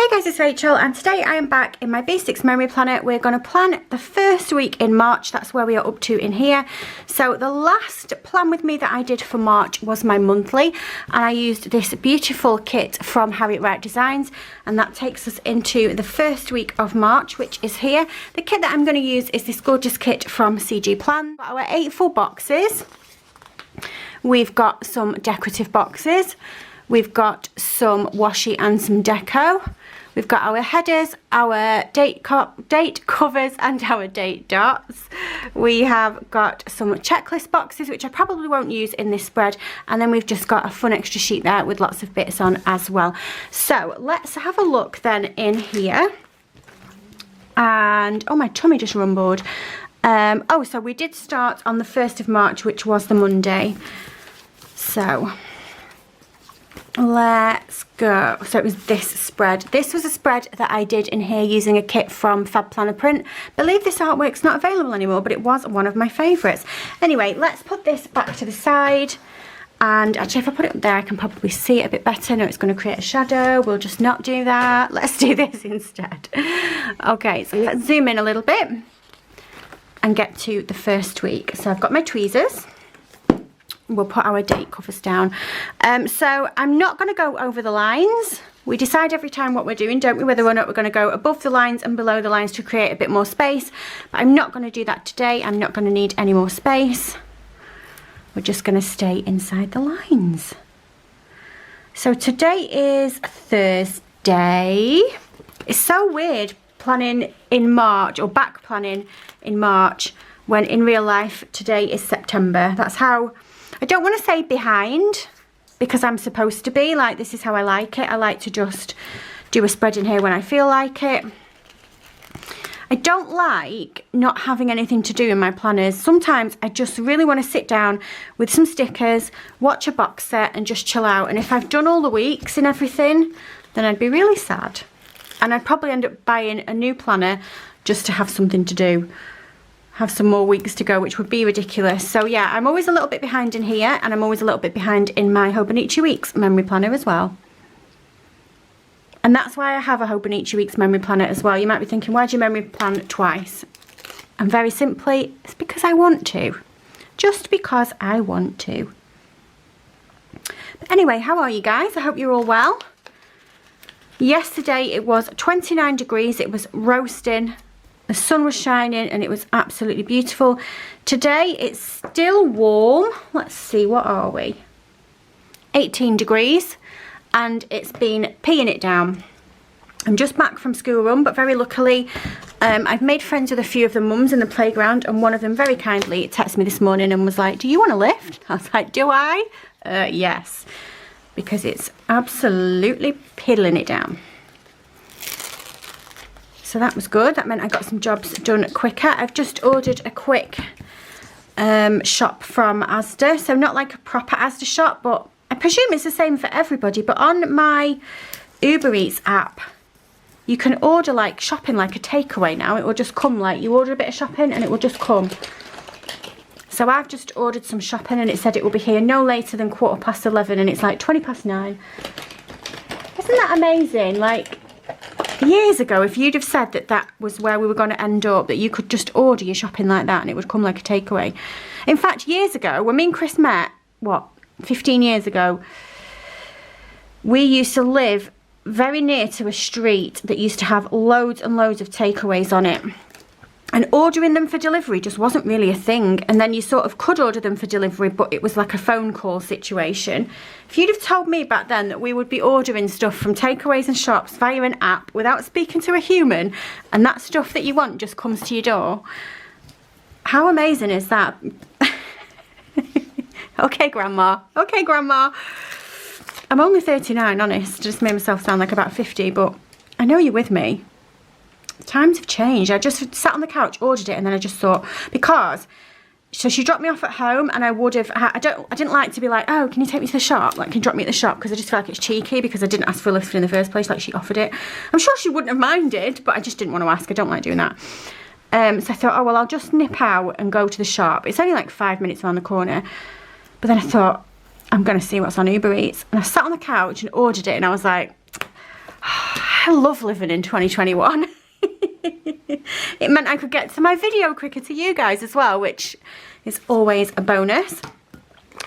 Hey guys, it's Rachel and today I am back in my Basics Memory Planner. We're going to plan the first week in March. That's where we are up to in here. So the last plan with me that I did for March was my monthly, and I used this beautiful kit from Harriet Wright Designs, and that takes us into the first week of March, which is here. The kit that I'm going to use is this gorgeous kit from CG Plans. Our 8 full boxes. We've got some decorative boxes. We've got some washi and some deco. We've got our headers, our date covers and our date dots. We have got some checklist boxes, which I probably won't use in this spread. And then we've just got a fun extra sheet there with lots of bits on as well. So let's have a look then in here. And, oh, my tummy just rumbled. Oh, so we did start on the 1st of March, which was the Monday. So let's go. So it was this spread. This was a spread that I did in here using a kit from Fab Planner Print. I believe this artwork's not available anymore, but it was one of my favourites. Anyway, let's put this back to the side. And actually, if I put it up there, I can probably see it a bit better. No, it's going to create a shadow. We'll just not do that. Let's do this instead. Okay, so let's zoom in a little bit and get to the first week. So I've got my tweezers. We'll put our date covers down. So I'm not going to go over the lines. We decide every time what we're doing, don't we, whether or not we're going to go above the lines and below the lines to create a bit more space. But I'm not going to do that today. I'm not going to need any more space. We're just going to stay inside the lines. So today is Thursday. It's so weird planning in March, or back planning in March, when in real life today is September. That's how, I don't want to say behind, because I'm supposed to be, like, this is how I like it. I like to just do a spread in here when I feel like it. I don't like not having anything to do in my planners. Sometimes I just really want to sit down with some stickers, watch a box set and just chill out. And if I've done all the weeks and everything, then I'd be really sad. And I'd probably end up buying a new planner just to have something to do. Have some more weeks to go, which would be ridiculous. So yeah, I'm always a little bit behind in here, and I'm always a little bit behind in my Hobonichi Weeks memory planner as well. And that's why I have a Hobonichi Weeks memory planner as well. You might be thinking, why do you memory plan twice? And very simply, it's because I want to. Just because I want to. But anyway, how are you guys? I hope you're all well. Yesterday it was 29 degrees, it was roasting. The sun was shining and it was absolutely beautiful. Today it's still warm. Let's see, what are we? 18 degrees, and it's been peeing it down. I'm just back from school run, but very luckily I've made friends with a few of the mums in the playground, and one of them very kindly texted me this morning and was like, do you want a lift? I was like, do I? Yes, because it's absolutely piddling it down. So that was good. That meant I got some jobs done quicker. I've just ordered a quick shop from Asda. So not like a proper Asda shop, but I presume it's the same for everybody. But on my Uber Eats app, you can order like shopping like a takeaway now. It will just come, like you order a bit of shopping and it will just come. So I've just ordered some shopping and it said it will be here no later than 11:15, and it's like 9:20. Isn't that amazing? Like, years ago, if you'd have said that that was where we were going to end up, that you could just order your shopping like that and it would come like a takeaway. In fact, years ago, when me and Chris met, what, 15 years ago, we used to live very near to a street that used to have loads and loads of takeaways on it. And ordering them for delivery just wasn't really a thing. And then you sort of could order them for delivery, but it was like a phone call situation. If you'd have told me back then that we would be ordering stuff from takeaways and shops via an app without speaking to a human, and that stuff that you want just comes to your door, how amazing is that? Okay, Grandma. Okay, Grandma. I'm only 39, honest. I just made myself sound like about 50, but I know you're with me. Times have changed. I just sat on the couch, ordered it, and then I just thought, because, so she dropped me off at home, and I would have, I didn't like to be like, oh, can you take me to the shop? Like, can you drop me at the shop? Because I just feel like it's cheeky, because I didn't ask for a lift in the first place, like she offered it. I'm sure she wouldn't have minded, but I just didn't want to ask. I don't like doing that. So I thought, oh, well, I'll just nip out and go to the shop. It's only like 5 minutes around the corner. But then I thought, I'm going to see what's on Uber Eats. And I sat on the couch and ordered it, and I was like, I I love living in 2021. It meant I could get to my video quicker to you guys as well, which is always a bonus.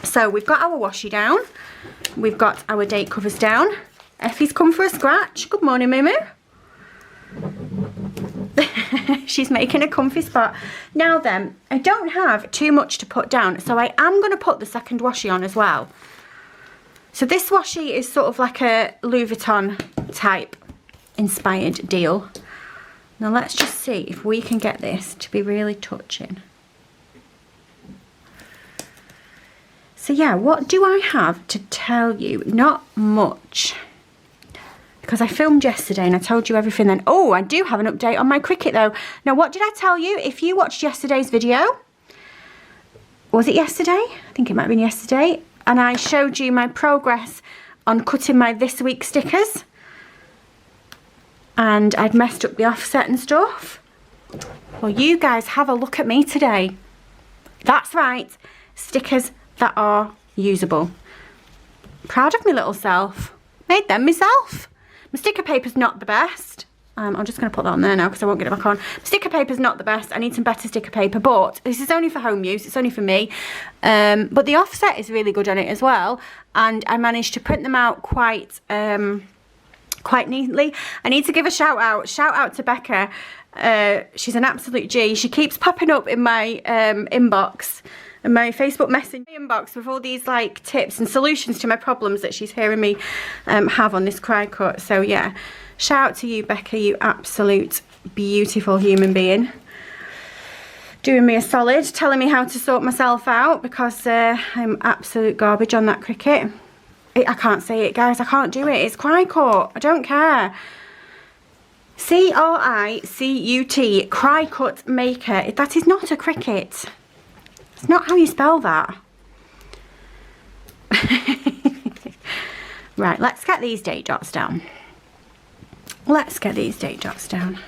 So we've got our washi down. We've got our date covers down. Effie's come for a scratch. Good morning, Moo Moo. She's making a comfy spot. Now then, I don't have too much to put down, so I am going to put the second washi on as well. So this washi is sort of like a Louis Vuitton type inspired deal. Now let's just see if we can get this to be really touching. So yeah, what do I have to tell you? Not much. Because I filmed yesterday and I told you everything then. Oh, I do have an update on my Cricut though. Now what did I tell you? If you watched yesterday's video, was it yesterday? I think it might have been yesterday. And I showed you my progress on cutting my this week stickers. And I'd messed up the offset and stuff. Well, you guys have a look at me today. That's right, stickers that are usable. Proud of my little self. Made them myself. My sticker paper's not the best. I'm just going to put that on there now because I won't get it back on. Sticker paper's not the best. I need some better sticker paper, but this is only for home use. It's only for me. But the offset is really good on it as well. And I managed to print them out quite neatly. I need to give a shout out to Becca. She's an absolute G. She keeps popping up in my inbox, in my Facebook Messenger inbox, with all these like tips and solutions to my problems that she's hearing me have on this Cricut. So yeah, shout out to you, Becca, you absolute beautiful human being. Doing me a solid, telling me how to sort myself out, because I'm absolute garbage on that Cricut. I can't say it, guys. I can't do it. It's Cricut. I don't care. C-R-I-C-U-T. Cricut Maker. That is not a Cricut. It's not how you spell that. Right, let's get these date dots down. Let's get these date dots down.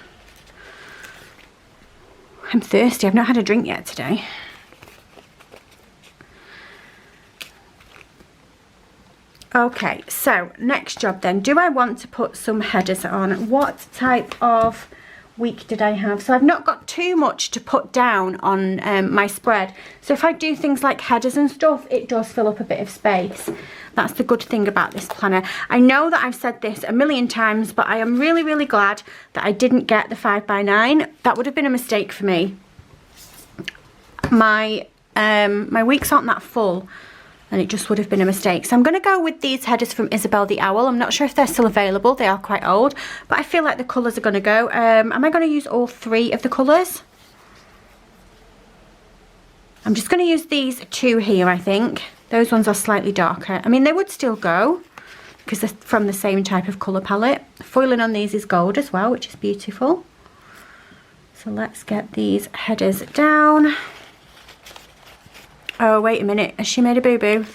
I'm thirsty. I've not had a drink yet today. Okay, so next job then. Do I want to put some headers on? What type of week did I have? So I've not got too much to put down on my spread. So if I do things like headers and stuff, it does fill up a bit of space. That's the good thing about this planner. I know that I've said this a million times, but I am really, really glad that I didn't get the 5x9. That would have been a mistake for me. My weeks aren't that full, and it just would have been a mistake. So I'm going to go with these headers from Isabel the Owl. I'm not sure if they're still available. They are quite old, but I feel like the colours are going to go. Am I going to use all three of the colours? I'm just going to use these two here, I think. Those ones are slightly darker. I mean, they would still go because they're from the same type of colour palette. Foiling on these is gold as well, which is beautiful. So let's get these headers down. Oh, wait a minute. Has she made a boo-boo?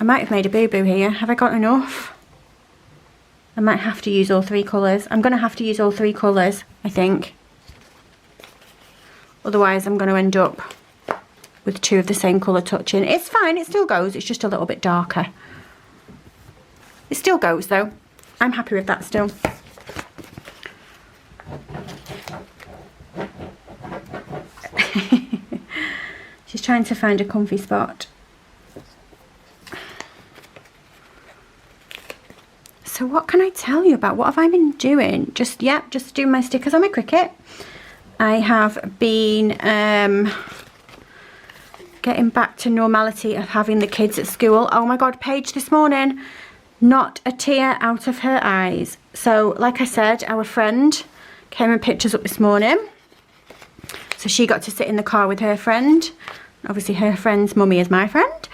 I might have made a boo-boo here. Have I got enough? I might have to use all three colours. I'm going to have to use all three colours, I think. Otherwise, I'm going to end up with two of the same colour touching. It's fine. It still goes. It's just a little bit darker. It still goes, though. I'm happy with that still. She's trying to find a comfy spot. So what can I tell you about? What have I been doing? Just doing my stickers on my Cricut. I have been getting back to normality of having the kids at school. Oh my God, Paige this morning, not a tear out of her eyes. So like I said, our friend came and picked us up this morning. So she got to sit in the car with her friend. Obviously her friend's mummy is my friend.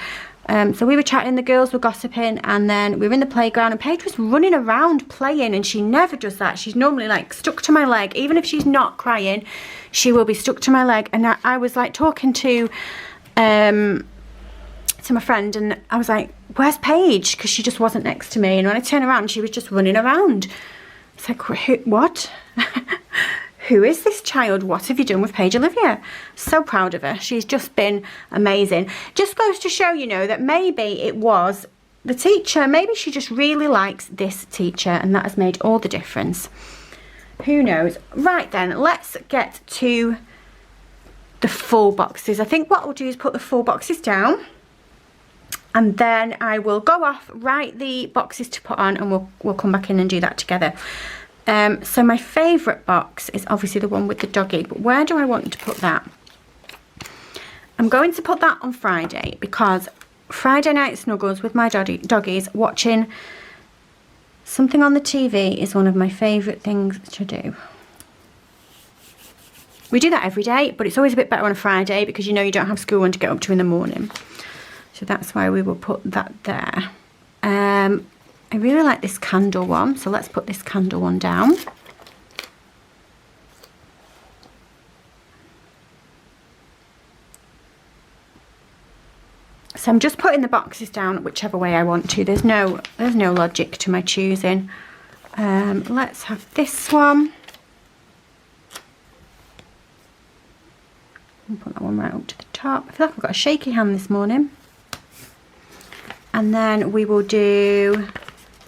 So we were chatting, the girls were gossiping, and then we were in the playground and Paige was running around playing, and she never does that. She's normally like stuck to my leg. Even if she's not crying, she will be stuck to my leg. And I was like talking to my friend, and I was like, where's Paige? Because she just wasn't next to me. And when I turned around, she was just running around. It's like, what? Who is this child? What have you done with Paige Olivia? So proud of her. She's just been amazing. Just goes to show, you know, that maybe it was the teacher, maybe she just really likes this teacher and that has made all the difference. Who knows? Right then, let's get to the full boxes. I think what we'll do is put the full boxes down and then I will go off, write the boxes to put on, and we'll come back in and do that together. So my favourite box is obviously the one with the doggy, but where do I want to put that? I'm going to put that on Friday because Friday night snuggles with my doggies, watching something on the TV is one of my favourite things to do. We do that every day, but it's always a bit better on a Friday because you know you don't have school one to get up to in the morning. So that's why we will put that there. I really like this candle one, so let's put this candle one down. So I'm just putting the boxes down whichever way I want to. There's no logic to my choosing. Let's have this one. I'll put that one right up to the top. I feel like I've got a shaky hand this morning. And then we will do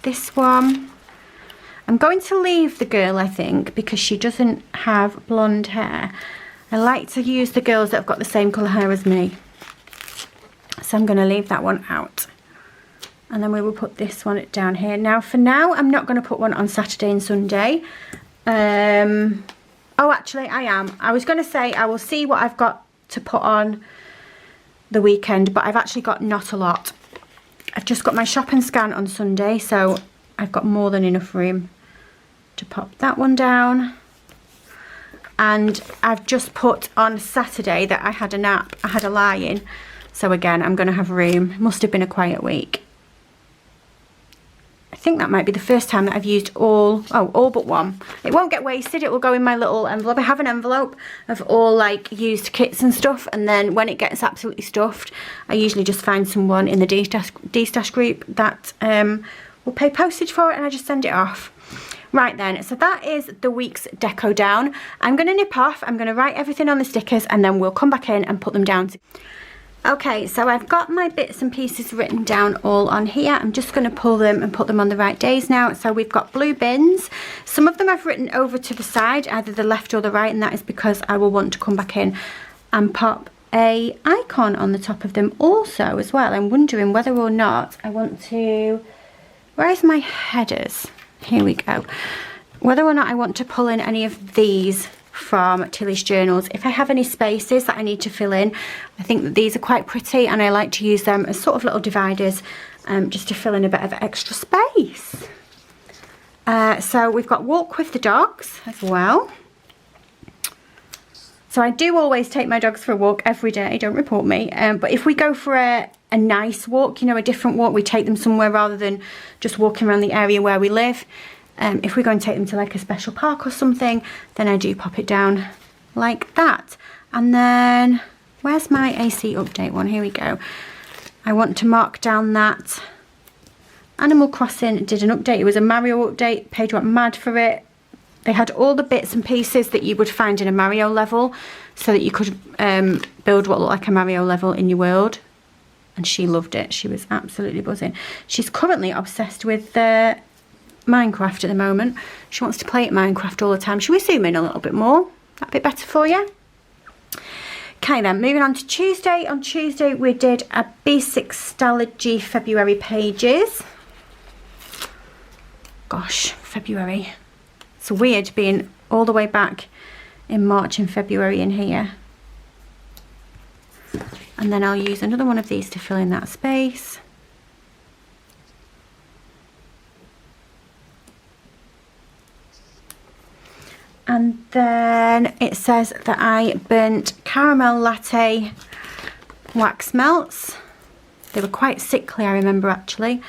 this one. I'm going to leave the girl, I think, because she doesn't have blonde hair. I like to use the girls that have got the same colour hair as me. So I'm going to leave that one out. And then we will put this one down here. Now, for now, I'm not going to put one on Saturday and Sunday. Oh, actually, I am. I was going to say I will see what I've got to put on the weekend, but I've actually got not a lot. I've just got my shop and scan on Sunday, so I've got more than enough room to pop that one down. And I've just put on Saturday that I had a nap, I had a lie-in. So again, I'm going to have room. Must have been a quiet week. I think that might be the first time that I've used all but one. It won't get wasted, it will go in my little envelope. I have an envelope of all like used kits and stuff, and then when it gets absolutely stuffed, I usually just find someone in the D-Stash group that will pay postage for it, and I just send it off. Right then, so that is the week's deco down. I'm going to nip off, I'm going to write everything on the stickers, and then we'll come back in and put them down. Okay, so I've got my bits and pieces written down all on here. I'm just going to pull them and put them on the right days now. So we've got blue bins. Some of them I've written over to the side, either the left or the right, and that is because I will want to come back in and pop a icon on the top of them also as well. I'm wondering whether or not I want to... Where's my headers? Here we go. Whether or not I want to pull in any of these from Tilly's journals. If I have any spaces that I need to fill in, I think that these are quite pretty and I like to use them as sort of little dividers just to fill in a bit of extra space. So we've got walk with the dogs as well. So I do always take my dogs for a walk every day, don't report me, but if we go for a nice walk, you know, a different walk, we take them somewhere rather than just walking around the area where we live. If we're going to take them to like a special park or something, then I do pop it down like that. And then, where's my AC update one? Here we go. I want to mark down that Animal Crossing did an update. It was a Mario update. Paige went mad for it. They had all the bits and pieces that you would find in a Mario level so that you could build what looked like a Mario level in your world. And she loved it. She was absolutely buzzing. She's currently obsessed with Minecraft at the moment. She wants to play at Minecraft all the time. Should we zoom in a little bit more? That bit better for you? Okay then, moving on to Tuesday. On Tuesday we did a basic Stalogy February pages. Gosh, February. It's weird being all the way back in March and February in here. And then I'll use another one of these to fill in that space. And then it says that I burnt caramel latte wax melts. They were quite sickly, I remember actually.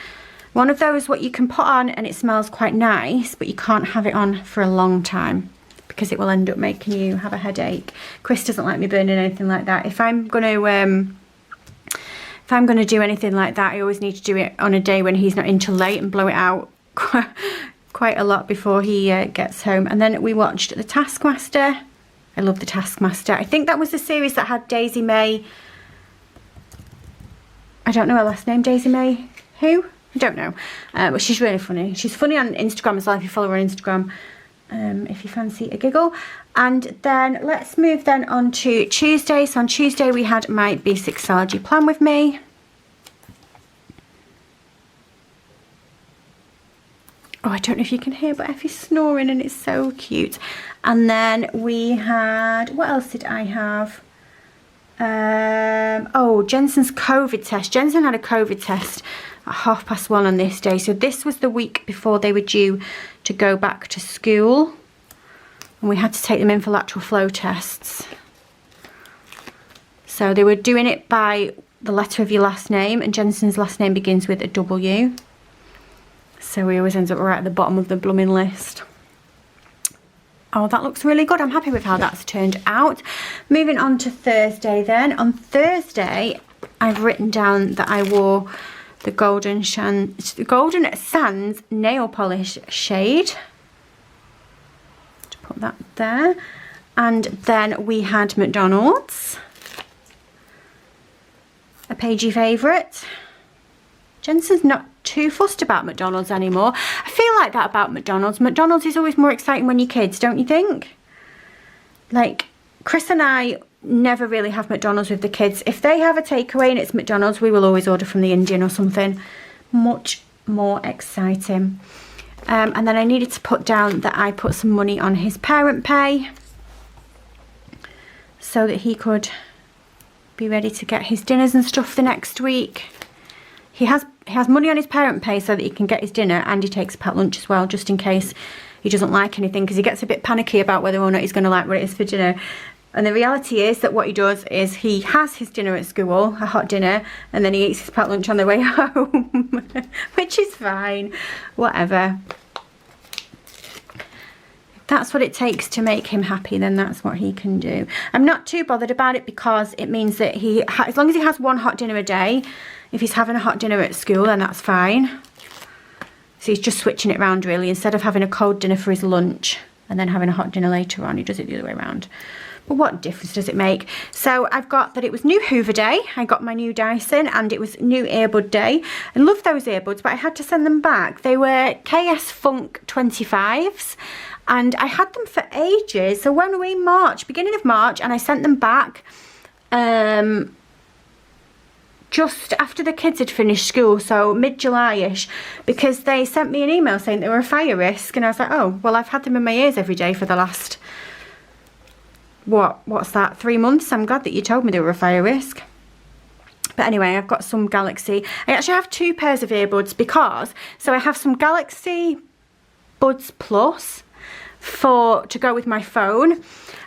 One of those what you can put on and it smells quite nice, but you can't have it on for a long time because it will end up making you have a headache. Chris doesn't like me burning anything like that. If I'm gonna do anything like that, I always need to do it on a day when he's not in till late and blow it out quite a lot before he gets home. And then we watched The Taskmaster. I love The Taskmaster. I think that was the series that had Daisy May. I don't know her last name. Daisy May who? I don't know. But she's really funny. She's funny on Instagram as well, if you follow her on Instagram. If you fancy a giggle. And then let's move then on to Tuesday. So on Tuesday we had my B6 plan with me. Oh, I don't know if you can hear, but Effie's snoring and it's so cute. And then we had, what else did I have? Oh, Jensen's COVID test. Jensen had a COVID test at 1:30 on this day. So this was the week before they were due to go back to school. And we had to take them in for lateral flow tests. So they were doing it by the letter of your last name. And Jensen's last name begins with a W. So he always ends up right at the bottom of the blooming list. Oh, that looks really good. I'm happy with how that's turned out. Moving on to Thursday then. On Thursday, I've written down that I wore the Golden Sands nail polish shade. To put that there. And then we had McDonald's. A Pagey favourite. Jensen's not too fussed about McDonald's anymore. I feel like that about McDonald's. McDonald's is always more exciting when you're kids, don't you think? Like, Chris and I never really have McDonald's with the kids. If they have a takeaway and it's McDonald's, we will always order from the Indian or something. Much more exciting. And then I needed to put down that I put some money on his parent pay so that he could be ready to get his dinners and stuff the next week. He has money on his parent pay so that he can get his dinner, and he takes a packed lunch as well, just in case he doesn't like anything, because he gets a bit panicky about whether or not he's going to like what it is for dinner. And the reality is that what he does is he has his dinner at school, a hot dinner, and then he eats his packed lunch on the way home, which is fine, whatever. If that's what it takes to make him happy, then that's what he can do. I'm not too bothered about it, because it means that as long as he has one hot dinner a day, if he's having a hot dinner at school, then that's fine. So he's just switching it around, really. Instead of having a cold dinner for his lunch and then having a hot dinner later on, he does it the other way around. But what difference does it make? So I've got that it was new Hoover day. I got my new Dyson, and it was new earbud day. I love those earbuds, but I had to send them back. They were KS Funk 25s, and I had them for ages. So when were we? Beginning of March, and I sent them back just after the kids had finished school, so mid-July-ish, because they sent me an email saying they were a fire risk, and I was like, oh, well, I've had them in my ears every day for the last, what's that, 3 months? I'm glad that you told me they were a fire risk. But anyway, I've got some Galaxy. I actually have 2 pairs of earbuds, because, so I have some Galaxy Buds Plus to go with my phone.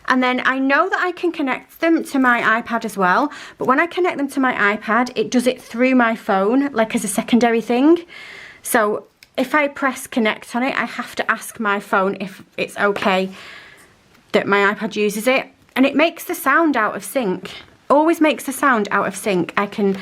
And then I know that I can connect them to my iPad as well, but when I connect them to my iPad, it does it through my phone, like as a secondary thing. So if I press connect on it, I have to ask my phone if it's okay that my iPad uses it. And it makes the sound out of sync. Always makes the sound out of sync. I can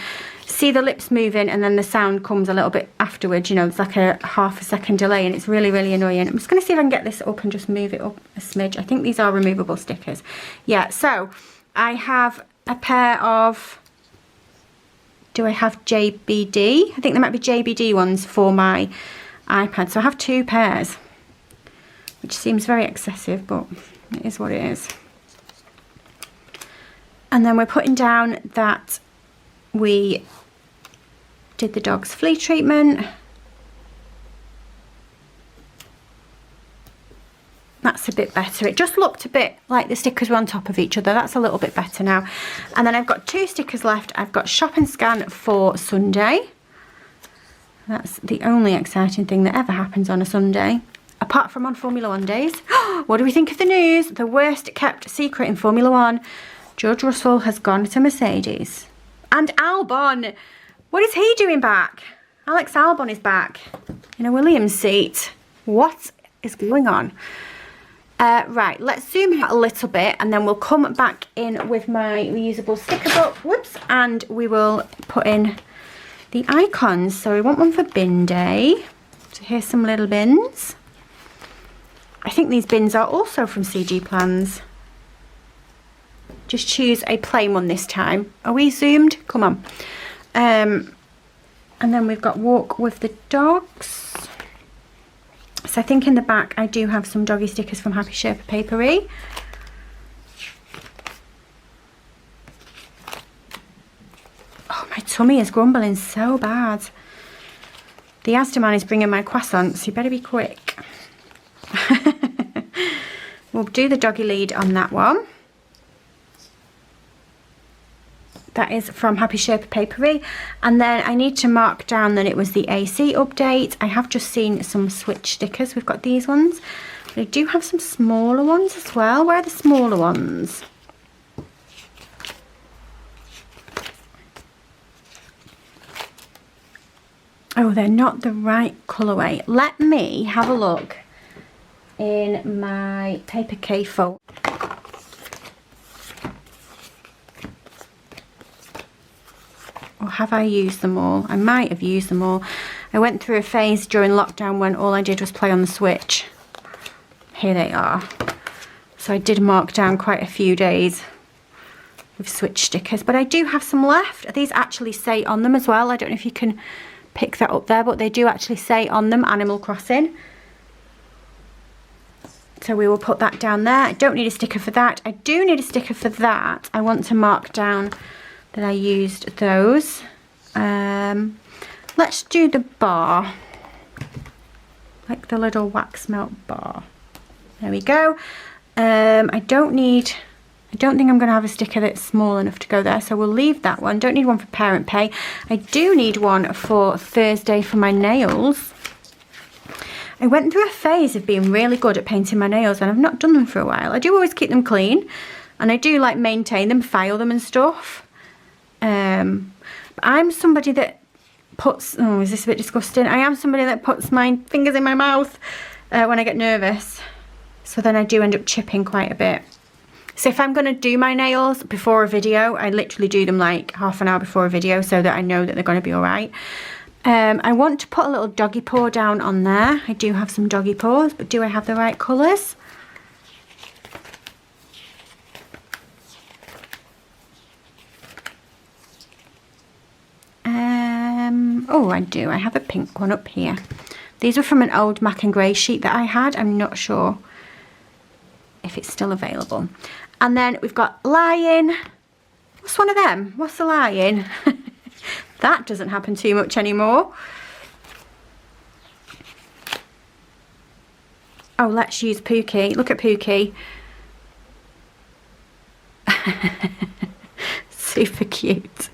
see the lips moving, and then the sound comes a little bit afterwards. You know, it's like a ½ second delay, and it's really, really annoying. I'm just going to see if I can get this up and just move it up a smidge. I think these are removable stickers. Yeah, so I have a pair of, do I have JBD? I think there might be JBD ones for my iPad. So I have 2 pairs, which seems very excessive, but it is what it is. And then we're putting down that we did the dog's flea treatment. That's a bit better. It just looked a bit like the stickers were on top of each other. That's a little bit better now. And then I've got 2 stickers left. I've got shop and scan for Sunday. That's the only exciting thing that ever happens on a Sunday, apart from on Formula 1 days. What do we think of the news? The worst kept secret in Formula 1. George Russell has gone to Mercedes. And Albon, what is he doing back? Alex Albon is back in a Williams seat. What is going on? Right, let's zoom out a little bit, and then we'll come back in with my reusable sticker book. Whoops, and we will put in the icons. So we want one for bin day. So here's some little bins. I think these bins are also from CG Plans. Just choose a plain one this time. Are we zoomed? Come on. And then we've got walk with the dogs. So I think in the back I do have some doggy stickers from Happy Sherpa Papery. Oh, my tummy is grumbling so bad. The Asda man is bringing my croissants. You better be quick. We'll do the doggy lead on that one. That is from Happy Sherpa Papery. And then I need to mark down that it was the AC update. I have just seen some switch stickers. We've got these ones. But I do have some smaller ones as well. Where are the smaller ones? Oh, they're not the right colourway. Let me have a look in my paper K folder. Or have I used them all? I might have used them all. I went through a phase during lockdown when all I did was play on the Switch. Here they are. So I did mark down quite a few days with Switch stickers. But I do have some left. These actually say on them as well. I don't know if you can pick that up there, but they do actually say on them Animal Crossing. So we will put that down there. I don't need a sticker for that. I do need a sticker for that. I want to mark down that I used those. Let's do the bar. Like the little wax melt bar. There we go. I don't think I'm going to have a sticker that's small enough to go there, so we'll leave that one. Don't need one for Parent Pay. I do need one for Thursday for my nails. I went through a phase of being really good at painting my nails, and I've not done them for a while. I do always keep them clean, and I do like maintain them, file them and stuff. But I'm somebody that puts, oh, is this a bit disgusting? I am somebody that puts my fingers in my mouth when I get nervous. So then I do end up chipping quite a bit. So if I'm going to do my nails before a video, I literally do them like half an hour before a video so that I know that they're going to be all right. I want to put a little doggy paw down on there. I do have some doggy paws, but do I have the right colours? Oh, I do. I have a pink one up here. These are from an old Mac and Grey sheet that I had. I'm not sure if it's still available. And then we've got lion. What's one of them? What's the lion? That doesn't happen too much anymore. Oh, let's use Pookie. Look at Pookie. Super cute.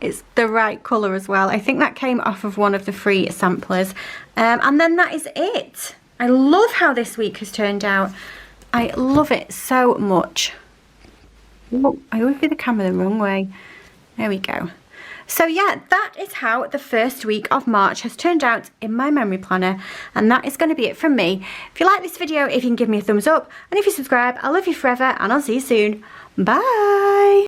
It's the right colour as well. I think that came off of one of the free samplers. And then that is it. I love how this week has turned out. I love it so much. Oh, I always do the camera the wrong way. There we go. So yeah, that is how the first week of March has turned out in my memory planner, and that is going to be it from me. If you like this video, if you can give me a thumbs up, and if you subscribe, I love you forever, and I'll see you soon. Bye!